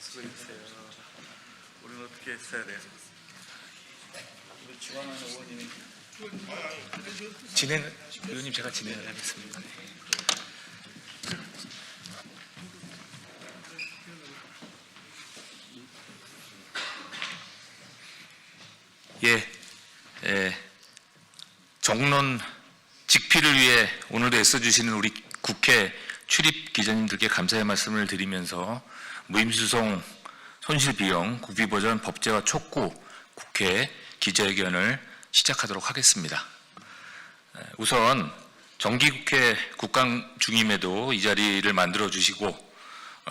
수고해주세요. 우리는 어떻게 했어야 돼요? 우리 주관하는 의원님이 의원님 제가 진행을 하겠습니다. 정론 직필을 위해 오늘도 애써주시는 우리 국회 출입 기자님들께 감사의 말씀을 드리면서 무임수송 손실비용 국비보전 법제화 촉구 국회 기자회견을 시작하도록 하겠습니다. 우선 정기국회 국감 중임에도 이 자리를 만들어 주시고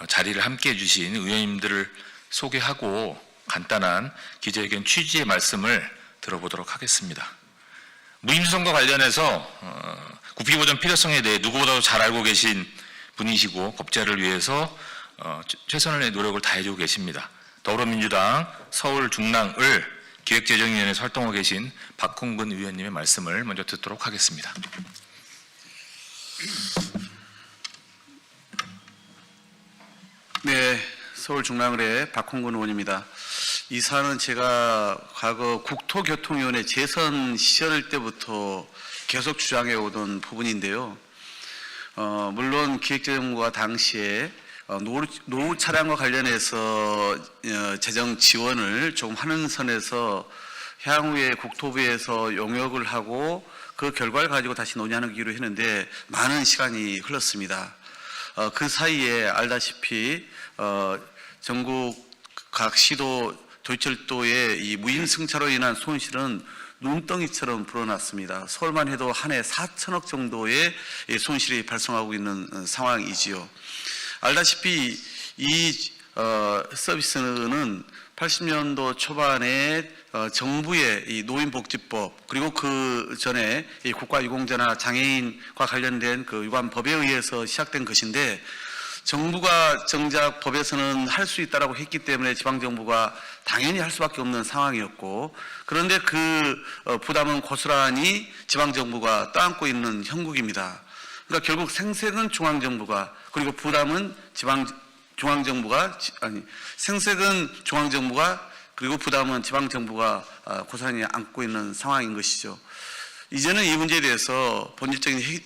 자리를 함께 해주신 의원님들을 소개하고 간단한 기자회견 취지의 말씀을 들어보도록 하겠습니다. 무임수송과 관련해서 국비보전 필요성에 대해 누구보다도 잘 알고 계신 분이시고 법제화를 위해서 최선의 노력을 다해주고 계십니다. 더불어민주당 서울 중랑을 기획재정위원회에서 활동하고 계신 박홍근 의원님의 말씀을 먼저 듣도록 하겠습니다. 네, 서울 중랑을의 박홍근 의원입니다. 이 사안은 제가 과거 국토교통위원회 재선 시절 때부터 계속 주장해 오던 부분인데요. 물론 기획재정부가 당시에 노후 차량과 관련해서 재정 지원을 조금 하는 선에서 향후에 국토부에서 용역을 하고 그 결과를 가지고 다시 논의하기로 했는데 많은 시간이 흘렀습니다. 그 사이에 알다시피 전국 각 시도 도시철도의 이 무임승차로 인한 손실은 눈덩이처럼 불어났습니다. 서울만 해도 한 해 4천억 정도의 손실이 발생하고 있는 상황이지요. 알다시피 이 서비스는 80년도 초반에 정부의 이 노인복지법 그리고 그 전에 이 국가유공자나 장애인과 관련된 그 유관법에 의해서 시작된 것인데 정부가 정작 법에서는 할 수 있다라고 했기 때문에 지방정부가 당연히 할 수밖에 없는 상황이었고 그런데 그 부담은 고스란히 지방정부가 떠안고 있는 형국입니다. 그러니까 결국 생색은 중앙정부가 그리고 부담은 생색은 중앙정부가 그리고 부담은 지방정부가 고스란히 안고 있는 상황인 것이죠. 이제는 이 문제에 대해서 본질적인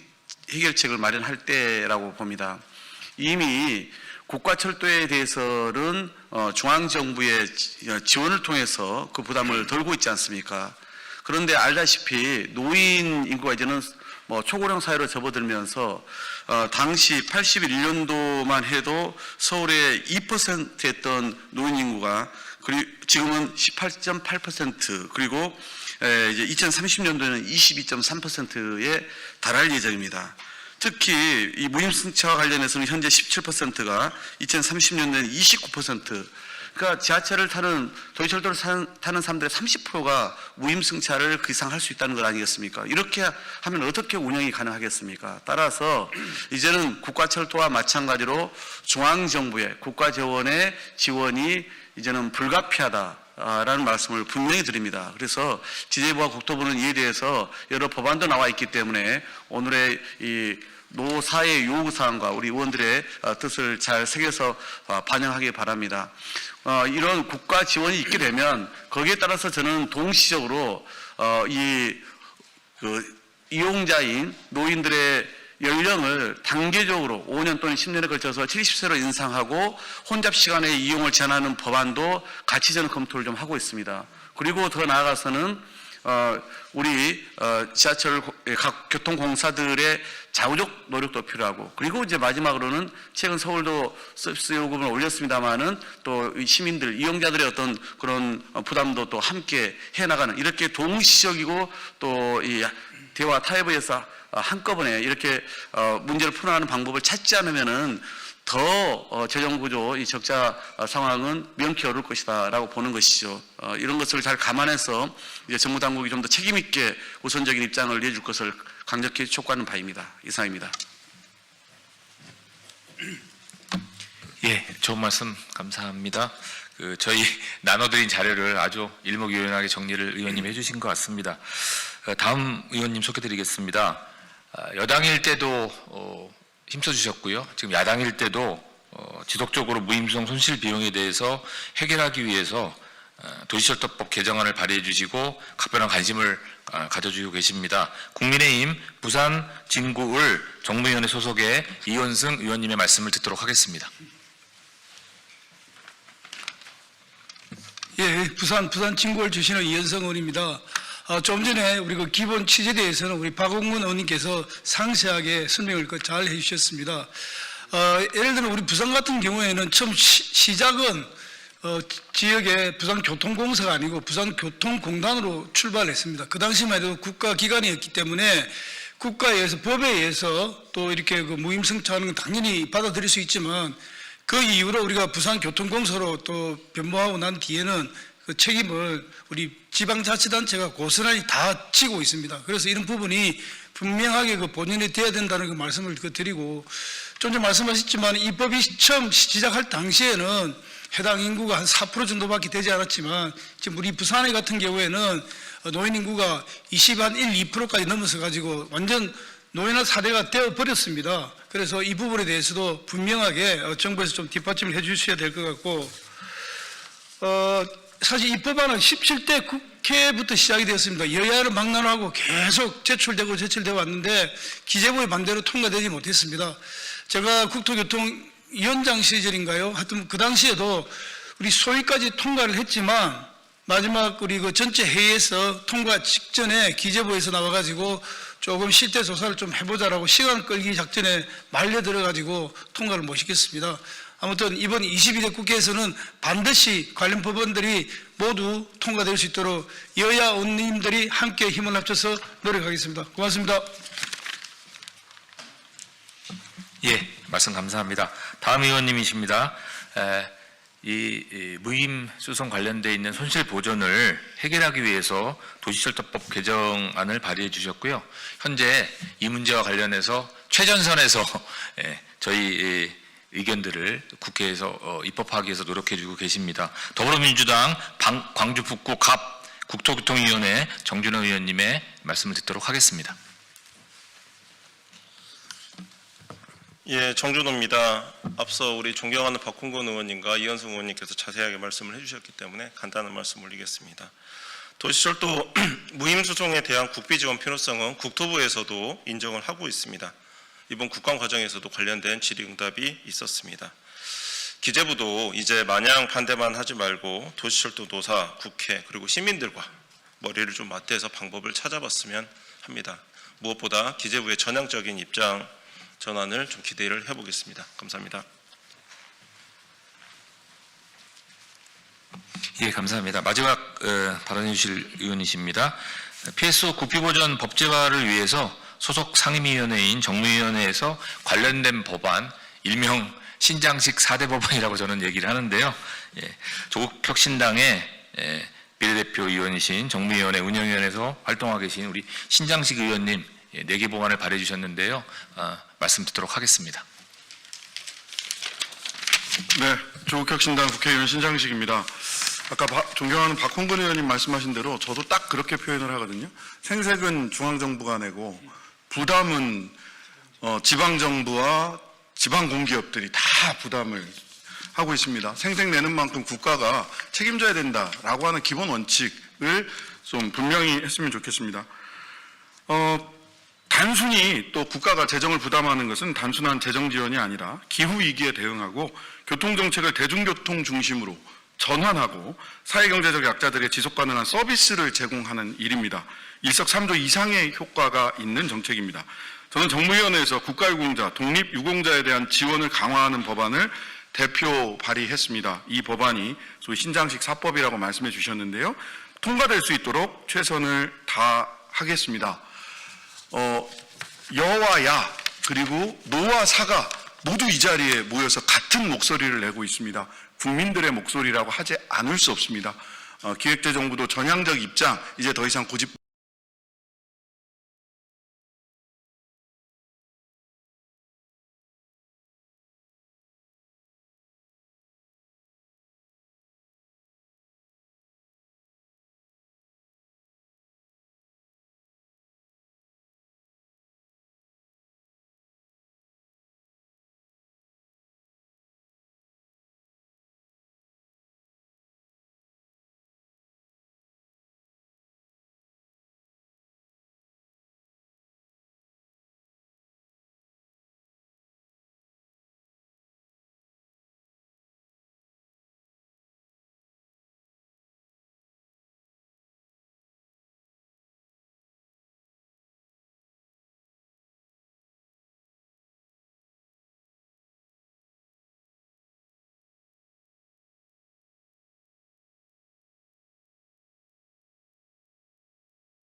해결책을 마련할 때라고 봅니다. 이미 국가철도에 대해서는 중앙정부의 지원을 통해서 그 부담을 덜고 있지 않습니까? 그런데 알다시피 노인 인구가 이제는 초고령 사회로 접어들면서 당시 81년도만 해도 서울의 2%였던 노인 인구가 지금은 18.8% 그리고 이제 2030년도에는 22.3%에 달할 예정입니다. 특히 이 무임승차와 관련해서는 현재 17%가 2030년도에는 29%. 그러니까 지하철을 타는 도시철도를 타는 사람들의 30%가 무임승차를 그 이상 할 수 있다는 것 아니겠습니까? 이렇게 하면 어떻게 운영이 가능하겠습니까? 따라서 이제는 국가철도와 마찬가지로 중앙정부의 국가재원의 지원이 이제는 불가피하다라는 말씀을 분명히 드립니다. 그래서 지재부와 국토부는 이에 대해서 여러 법안도 나와 있기 때문에 오늘의 이 노사의 요구사항과 우리 의원들의 뜻을 잘 새겨서 반영하기 바랍니다. 이런 국가 지원이 있게 되면 거기에 따라서 저는 동시적으로 이용자인 노인들의 연령을 단계적으로 5년 또는 10년에 걸쳐서 70세로 인상하고 혼잡 시간에 이용을 제한하는 법안도 같이 저는 검토를 좀 하고 있습니다. 그리고 더 나아가서는 우리 지하철 각 교통공사들의 자우적 노력도 필요하고 그리고 이제 마지막으로는 최근 서울도 서비스 요금을 올렸습니다마는 또 시민들 이용자들의 어떤 그런 부담도 또 함께 해나가는 이렇게 동시적이고 또 이 대화 타협에서 한꺼번에 이렇게 문제를 풀어나가는 방법을 찾지 않으면은 더 재정구조 이 적자 상황은 명쾌 어려울 것이다라고 보는 것이죠. 이런 것을 잘 감안해서 이제 정부 당국이 좀 더 책임 있게 우선적인 입장을 내줄 것을 강력히 촉구하는 바입니다. 이상입니다. 예, 좋은 말씀 감사합니다. 저희 나눠드린 자료를 아주 일목요연하게 정리를 의원님이 해주신 것 같습니다. 다음 의원님 소개드리겠습니다. 여당일 때도 힘써주셨고요. 지금 야당일 때도 지속적으로 무임수송 손실 비용에 대해서 해결하기 위해서 도시철도법 개정안을 발의해 주시고 각별한 관심을 가져주고 계십니다. 국민의힘 부산 진구을 정무위원회 소속의 이현승 의원님의 말씀을 듣도록 하겠습니다. 예, 부산 진구을 주시는 이현성 의원입니다. 좀 전에 우리 그 기본 취지에 대해서는 우리 박홍근 의원님께서 상세하게 설명을 잘 해주셨습니다. 예를 들어 우리 부산 같은 경우에는 처음 시작은 지역의 부산교통공사가 아니고 부산교통공단으로 출발했습니다. 그 당시만 해도 국가기관이었기 때문에 국가에 의해서 법에 의해서 또 이렇게 그 무임승차하는 건 당연히 받아들일 수 있지만 그 이후로 우리가 부산교통공사로 또 변모하고 난 뒤에는 그 책임을 우리 지방자치단체가 고스란히 다 지고 있습니다. 그래서 이런 부분이 분명하게 그 본연이 돼야 된다는 그 말씀을 드리고 좀 전에 말씀하셨지만 이 법이 처음 시작할 당시에는 해당 인구가 한 4% 정도밖에 되지 않았지만 지금 우리 부산에 같은 경우에는 노인 인구가 2%까지 넘어서 가지고 완전 노인화 사례가 되어 버렸습니다. 그래서 이 부분에 대해서도 분명하게 정부에서 좀 뒷받침을 해 주셔야 될 것 같고 사실 이 법안은 17대 국회부터 시작이 되었습니다. 여야를 막론하고 계속 제출되고 왔는데 기재부의 반대로 통과되지 못했습니다. 제가 국토교통위원장 시절인가요? 하여튼 그 당시에도 우리 소위까지 통과를 했지만 마지막 우리 그 전체 회의에서 통과 직전에 기재부에서 나와가지고 조금 실태 조사를 좀 해보자라고 시간 끌기 작전에 말려 들어가지고 통과를 못 시켰습니다. 아무튼 이번 22대 국회에서는 반드시 관련 법안들이 모두 통과될 수 있도록 여야 의원님들이 함께 힘을 합쳐서 노력하겠습니다. 고맙습니다. 예, 말씀 감사합니다. 다음 의원님이십니다. 이 무임 수송 관련돼 있는 손실 보전을 해결하기 위해서 도시철도법 개정안을 발의해 주셨고요. 현재 이 문제와 관련해서 최전선에서 저희 의견들을 국회에서 입법하기 위해서 노력해 주고 계십니다. 더불어민주당 광주 북구 갑 국토교통위원회 정준호 의원님의 말씀을 듣도록 하겠습니다. 예, 정준호입니다. 앞서 우리 존경하는 박홍근 의원님과 이현승 의원님께서 자세하게 말씀을 해주셨기 때문에 간단한 말씀 올리겠습니다. 도시철도 무임수송에 대한 국비지원 필요성은 국토부에서도 인정을 하고 있습니다. 이번 국감 과정에서도 관련된 질의응답이 있었습니다. 기재부도 이제 마냥 반대만 하지 말고 도시철도 노사, 국회 그리고 시민들과 머리를 좀 맞대서 방법을 찾아봤으면 합니다. 무엇보다 기재부의 전향적인 입장 전환을 좀 기대를 해보겠습니다. 감사합니다. 예, 감사합니다. 마지막 발언해 주실 의원이십니다. PSO 국비보전 법제화를 위해서 소속 상임위원회인 정무위원회에서 관련된 법안, 일명 신장식 4대 법안이라고 저는 얘기를 하는데요. 조국혁신당의 비례대표 의원이신 정무위원회 운영위원회에서 활동하고 계신 우리 신장식 의원님 4개 법안을 발의해 주셨는데요. 말씀 듣도록 하겠습니다. 네, 조국혁신당 국회의원 신장식입니다. 아까 존경하는 박홍근 의원님 말씀하신 대로 저도 딱 그렇게 표현을 하거든요. 생색은 중앙정부가 내고 부담은 지방정부와 지방공기업들이 다 부담을 하고 있습니다. 생색 내는 만큼 국가가 책임져야 된다라고 하는 기본 원칙을 좀 분명히 했으면 좋겠습니다. 단순히 또 국가가 재정을 부담하는 것은 단순한 재정 지원이 아니라 기후위기에 대응하고 교통정책을 대중교통 중심으로 전환하고 사회경제적 약자들의 지속가능한 서비스를 제공하는 일입니다. 일석삼조 이상의 효과가 있는 정책입니다. 저는 정무위원회에서 국가유공자, 독립유공자에 대한 지원을 강화하는 법안을 대표 발의했습니다. 이 법안이 소위 신장식 4법이라고 말씀해 주셨는데요. 통과될 수 있도록 최선을 다하겠습니다. 여와 야 그리고 노와 사가 모두 이 자리에 모여서 같은 목소리를 내고 있습니다. 국민들의 목소리라고 하지 않을 수 없습니다. 기획재정부도 전향적 입장 이제 더 이상 고집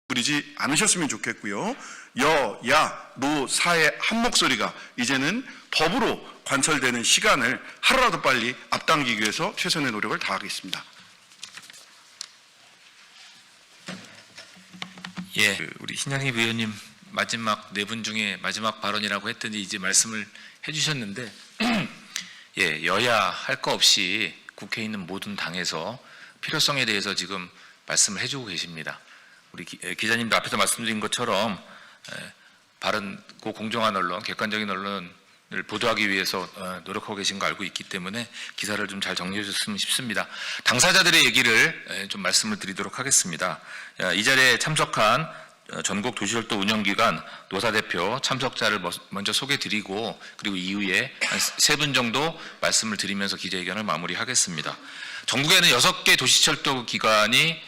부리지 않으셨으면 좋겠고요. 야, 노, 사의 한 목소리가 이제는 법으로 관철되는 시간을 하루라도 빨리 앞당기기 위해서 최선의 노력을 다하겠습니다. 예, 우리 신양희 의원님 마지막 네 분 중에 마지막 발언이라고 했더니 이제 말씀을 해주셨는데 예, 여야 할 거 없이 국회에 있는 모든 당에서 필요성에 대해서 지금 말씀을 해주고 계십니다. 우리 기자님도 앞에서 말씀드린 것처럼 바른고 공정한 언론, 객관적인 언론을 보도하기 위해서 노력하고 계신 거 알고 있기 때문에 기사를 좀 잘 정리해 주셨으면 싶습니다. 당사자들의 얘기를 좀 말씀을 드리도록 하겠습니다. 이 자리에 참석한 전국 도시철도 운영기관 노사대표 참석자를 먼저 소개드리고 그리고 이후에 한 3분 정도 말씀을 드리면서 기자회견을 마무리하겠습니다. 전국에는 6개 도시철도 기관이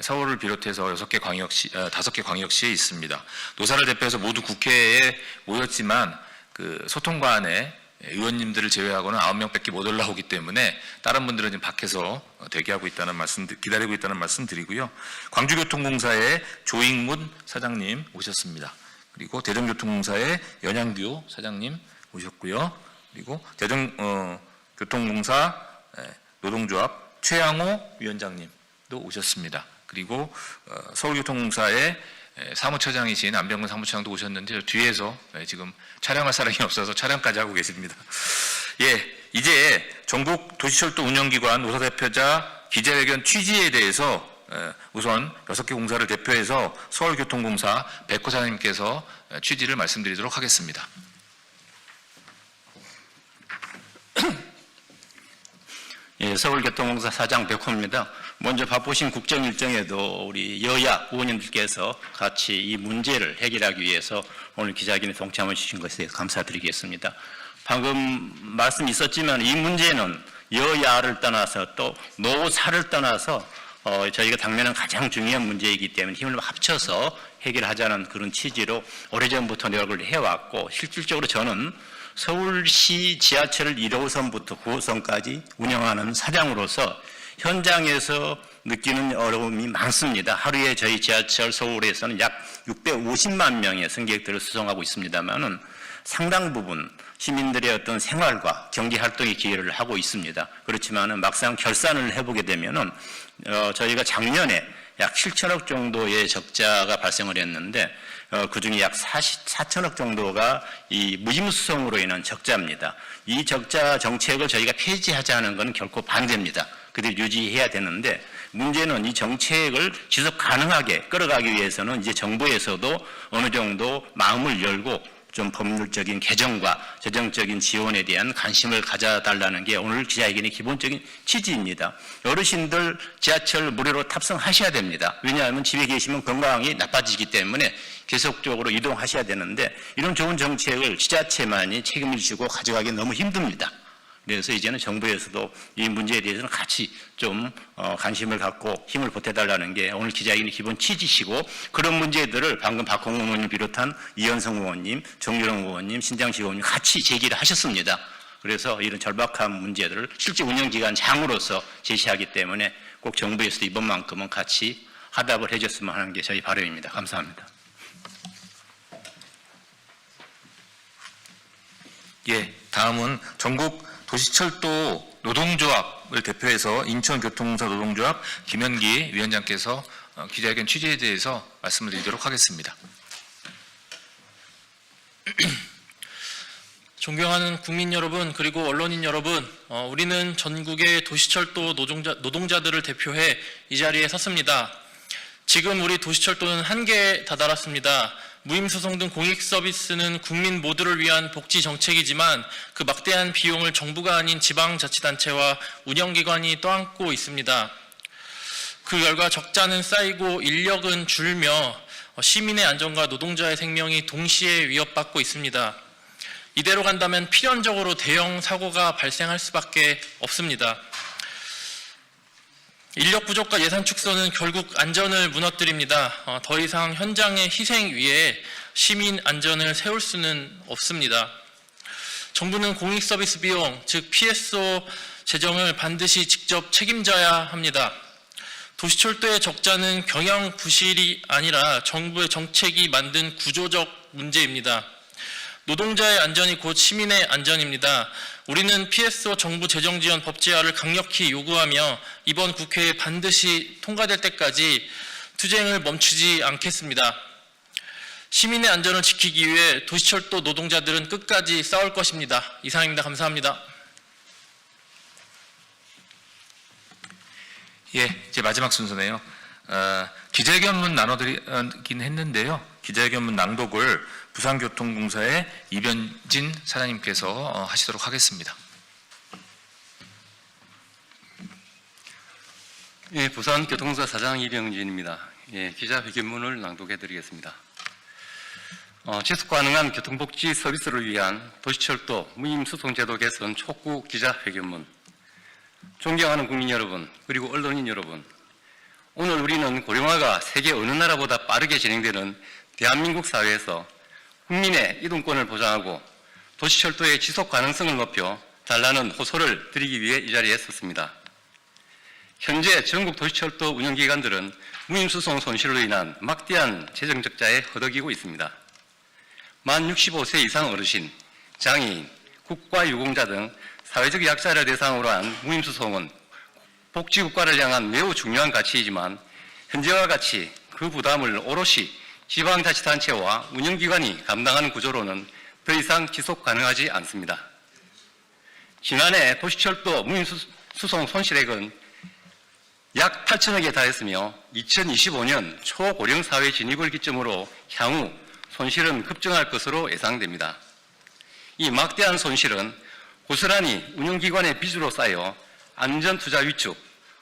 서울을 비롯해서 5개 광역시에 있습니다. 노사를 대표해서 모두 국회에 모였지만 그 소통관에 의원님들을 제외하고는 9명밖에 못 올라오기 때문에 다른 분들은 지금 밖에서 대기하고 있다는 말씀, 기다리고 있다는 말씀 드리고요. 광주교통공사의 조익문 사장님 오셨습니다. 그리고 대전교통공사의 연양규 사장님 오셨고요. 그리고 대전교통공사 노동조합 최양호 위원장님도 오셨습니다. 그리고 서울교통공사의 사무처장이신 안병근 사무처장도 오셨는데 뒤에서 지금 촬영할 사람이 없어서 촬영까지 하고 계십니다. 예, 이제 전국 도시철도 운영기관 노사대표자 기자회견 취지에 대해서 우선 6개 공사를 대표해서 서울교통공사 백호 사장님께서 취지를 말씀드리도록 하겠습니다. 예, 서울교통공사 사장 백호입니다. 먼저 바쁘신 국정 일정에도 우리 여야 의원님들께서 같이 이 문제를 해결하기 위해서 오늘 기자회견에 동참해 주신 것에 감사드리겠습니다. 방금 말씀 있었지만 이 문제는 여야를 떠나서 또 노사를 떠나서 저희가 당면한 가장 중요한 문제이기 때문에 힘을 합쳐서 해결하자는 그런 취지로 오래전부터 노력을 해왔고 실질적으로 저는 서울시 지하철 1호선부터 9호선까지 운영하는 사장으로서 현장에서 느끼는 어려움이 많습니다. 하루에 저희 지하철 서울에서는 약 650만 명의 승객들을 수송하고 있습니다만은 상당 부분 시민들의 어떤 생활과 경제 활동의 기회를 하고 있습니다. 그렇지만은 막상 결산을 해보게 되면은 저희가 작년에 약 7천억 정도의 적자가 발생을 했는데 그중에 약 4천억 정도가 이 무임수송으로 인한 적자입니다. 이 적자 정책을 저희가 폐지하자는 것은 결코 반대입니다. 그대로 유지해야 되는데 문제는 이 정책을 지속 가능하게 끌어가기 위해서는 이제 정부에서도 어느 정도 마음을 열고 좀 법률적인 개정과 재정적인 지원에 대한 관심을 가져달라는 게 오늘 기자회견의 기본적인 취지입니다. 어르신들 지하철 무료로 탑승하셔야 됩니다. 왜냐하면 집에 계시면 건강이 나빠지기 때문에 계속적으로 이동하셔야 되는데 이런 좋은 정책을 지자체만이 책임을 지고 가져가기 너무 힘듭니다. 그래서 이제는 정부에서도 이 문제에 대해서는 같이 좀 관심을 갖고 힘을 보태달라는 게 오늘 기자회견의 기본 취지시고 그런 문제들을 방금 박홍근 의원님 비롯한 이현성 의원님, 정유령 의원님, 신장식 의원님 같이 제기를 하셨습니다. 그래서 이런 절박한 문제들을 실제 운영기관 장으로서 제시하기 때문에 꼭 정부에서도 이번만큼은 같이 화답을 해줬으면 하는 게 저희 바람입니다. 감사합니다. 예, 다음은 전국 도시철도 노동조합을 대표해서 인천교통공사 노동조합 김현기 위원장께서 기자회견 취지에 대해서 말씀을 드리도록 하겠습니다. 존경하는 국민 여러분 그리고 언론인 여러분, 우리는 전국의 도시철도 노동자들을 대표해 이 자리에 섰습니다. 지금 우리 도시철도는 한계에 다다랐습니다. 무임소송 등 공익서비스는 국민 모두를 위한 복지 정책이지만 그 막대한 비용을 정부가 아닌 지방자치단체와 운영기관이 떠안고 있습니다. 그 결과 적자는 쌓이고 인력은 줄며 시민의 안전과 노동자의 생명이 동시에 위협받고 있습니다. 이대로 간다면 필연적으로 대형 사고가 발생할 수밖에 없습니다. 인력 부족과 예산 축소는 결국 안전을 무너뜨립니다. 더 이상 현장의 희생 위에 시민 안전을 세울 수는 없습니다. 정부는 공익서비스 비용, 즉 PSO 재정을 반드시 직접 책임져야 합니다. 도시철도의 적자는 경영 부실이 아니라 정부의 정책이 만든 구조적 문제입니다. 노동자의 안전이 곧 시민의 안전입니다. 우리는 PSO 정부 재정지원 법제화를 강력히 요구하며 이번 국회에 반드시 통과될 때까지 투쟁을 멈추지 않겠습니다. 시민의 안전을 지키기 위해 도시철도 노동자들은 끝까지 싸울 것입니다. 이상입니다. 감사합니다. 예, 이제 마지막 순서네요. 기자회견문 나눠드리긴 했는데요. 기자회견문 낭독을 부산교통공사의 이변진 사장님께서 하시도록 하겠습니다. 예, 부산교통공사 사장 이병진입니다. 예, 기자회견문을 낭독해드리겠습니다. 지속 가능한 교통복지 서비스를 위한 도시철도 무임수송제도 개선 촉구 기자회견문. 존경하는 국민 여러분, 그리고 언론인 여러분, 오늘 우리는 고령화가 세계 어느 나라보다 빠르게 진행되는 대한민국 사회에서 국민의 이동권을 보장하고 도시철도의 지속 가능성을 높여 달라는 호소를 드리기 위해 이 자리에 섰습니다. 현재 전국 도시철도 운영기관들은 무임수송 손실로 인한 막대한 재정적자에 허덕이고 있습니다. 만 65세 이상 어르신, 장애인, 국가유공자 등 사회적 약자를 대상으로 한 무임수송은 복지국가를 향한 매우 중요한 가치이지만 현재와 같이 그 부담을 오롯이 지방자치단체와 운영기관이 감당하는 구조로는 더 이상 지속 가능하지 않습니다. 지난해 도시철도 무임수송 손실액은 약 8천억에 달했으며 2025년 초고령사회 진입을 기점으로 향후 손실은 급증할 것으로 예상됩니다. 이 막대한 손실은 고스란히 운영기관의 빚으로 쌓여 안전투자 위축,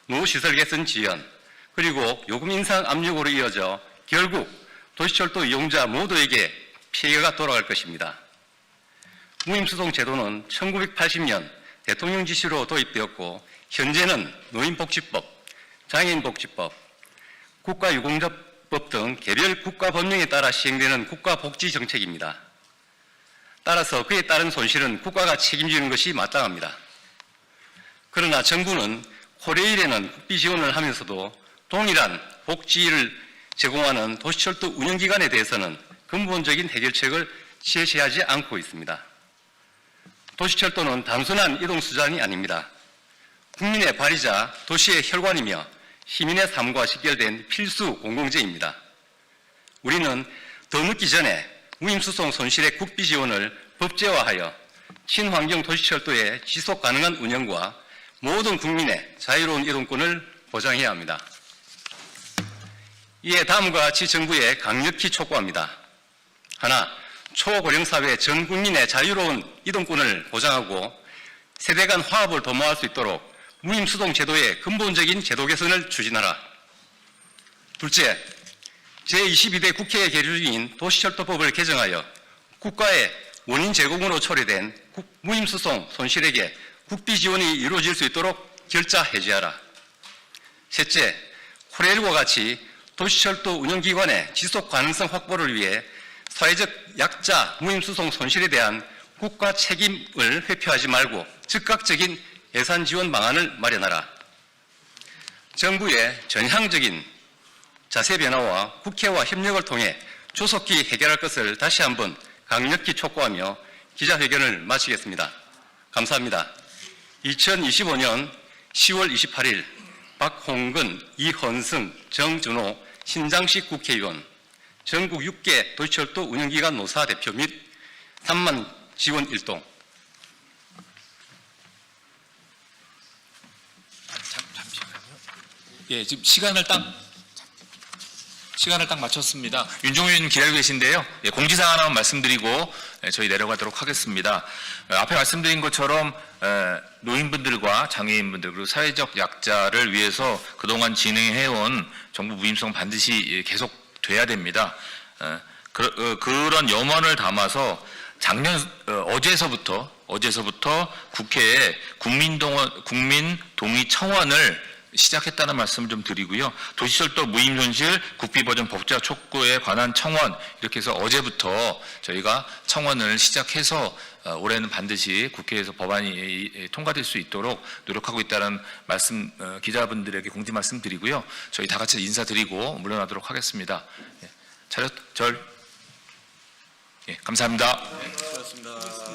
노후시설 개선 지연, 그리고 요금 인상 압력으로 이어져 결국 도시철도 이용자 모두에게 피해가 돌아갈 것입니다. 무임수송 제도는 1980년 대통령 지시로 도입되었고 현재는 노인복지법, 장애인복지법, 국가유공자법 등 개별 국가법령에 따라 시행되는 국가복지정책입니다. 따라서 그에 따른 손실은 국가가 책임지는 것이 마땅합니다. 그러나 정부는 코레일에는 국비 지원을 하면서도 동일한 복지를 제공하는 도시철도 운영기관에 대해서는 근본적인 해결책을 제시하지 않고 있습니다. 도시철도는 단순한 이동수단이 아닙니다. 국민의 발이자 도시의 혈관이며 시민의 삶과 직결된 필수 공공재입니다. 우리는 더 늦기 전에 무임수송 손실의 국비 지원을 법제화하여 친환경 도시철도의 지속 가능한 운영과 모든 국민의 자유로운 이동권을 보장해야 합니다. 이에 다음과 같이 정부에 강력히 촉구합니다. 하나, 초고령사회 전 국민의 자유로운 이동권을 보장하고 세대 간 화합을 도모할 수 있도록 무임수송 제도의 근본적인 제도 개선을 추진하라. 둘째, 제22대 국회에 계류 중인 도시철도법을 개정하여 국가의 원인 제공으로 초래된 무임수송 손실에게 국비 지원이 이루어질 수 있도록 결자 해제하라. 셋째, 코레일과 같이 도시철도 운영기관의 지속 가능성 확보를 위해 사회적 약자 무임수송 손실에 대한 국가 책임을 회피하지 말고 즉각적인 예산 지원 방안을 마련하라. 정부의 전향적인 자세 변화와 국회와 협력을 통해 조속히 해결할 것을 다시 한번 강력히 촉구하며 기자회견을 마치겠습니다. 감사합니다. 2025년 10월 28일 박홍근, 이헌승, 정준호, 신장식 국회의원, 전국 6개 도시철도 운영기관 노사 대표 및 3만 지원 일동. 예, 지금 시간을 딱 맞췄습니다. 윤종호 의원 기다리고 계신데요. 예, 공지사항 하나만 말씀드리고 저희 내려가도록 하겠습니다. 앞에 말씀드린 것처럼 노인분들과 장애인분들 그리고 사회적 약자를 위해서 그동안 진행해온 정부 무임수송 반드시 계속돼야 됩니다. 그런 염원을 담아서 어제서부터 국회에 국민 동의 청원을 시작했다는 말씀을 좀 드리고요. 도시철도 무임손실 국비보전 법제화 촉구에 관한 청원 이렇게 해서 어제부터 저희가 청원을 시작해서 올해는 반드시 국회에서 법안이 통과될 수 있도록 노력하고 있다는 말씀 기자분들에게 공지 말씀드리고요. 저희 다 같이 인사드리고 물러나도록 하겠습니다. 감사합니다. 수고하셨습니다.